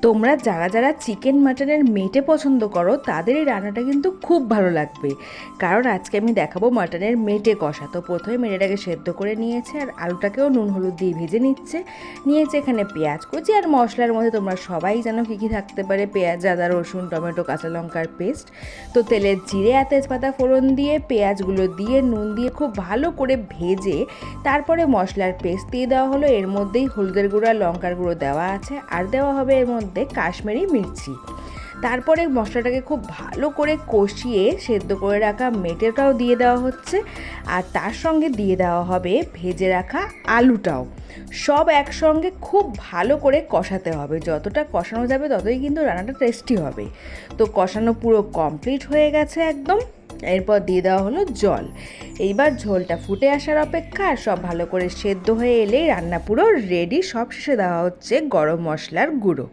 তোমরা যারা যারা চিকেন মাটনের মেটে পছন্দ করো তাদের এই রান্নাটা কিন্তু খুব ভালো লাগবে, কারণ আজকে আমি দেখাবো মাটনের মেটে কষা। তো প্রথমে মেটেটাকে সেদ্ধ করে নিয়েছে আর আলুটাকেও নুন হলুদ দিয়ে ভেজে নিয়েছে এখানে পেঁয়াজ কুচি আর মশলার মধ্যে তোমরা সবাই জানো কী কী থাকতে পারে, পেঁয়াজ, আদা, রসুন, টমেটো, কাঁচা লঙ্কার পেস্ট। তো তেলে জিরে আর তেজপাতা ফোড়ন দিয়ে পেঁয়াজগুলো দিয়ে নুন দিয়ে খুব ভালো করে ভেজে তারপরে মশলার পেস্ট দিয়ে দেওয়া হলো। এর মধ্যেই হলুদের গুঁড়ো আর লঙ্কার গুঁড়ো দেওয়া আছে, আর দেওয়া হবে এর মধ্যে কাশ্মীরি মির্চি। তারপরে মশলাটাকে খুব ভালো করে কষিয়ে সেদ্ধ করে রাখা মেটেটাও দিয়ে দেওয়া হচ্ছে, আর তার সঙ্গে দিয়ে দেওয়া হবে ভেজে রাখা আলুটাও। সব একসঙ্গে খুব ভালো করে কষাতে হবে, যতটা কষানো যাবে ততই কিন্তু রান্নাটা টেস্টি হবে। তো কষানো পুরো কমপ্লিট হয়ে গেছে একদম। এরপর দিয়ে দেওয়া হলো জল। এইবার ঝোলটা ফুটে আসার অপেক্ষা, আর সব ভালো করে সেদ্ধ হয়ে এলেই রান্না পুরো রেডি। সব শেষে দেওয়া হচ্ছে গরম মশলার গুঁড়ো।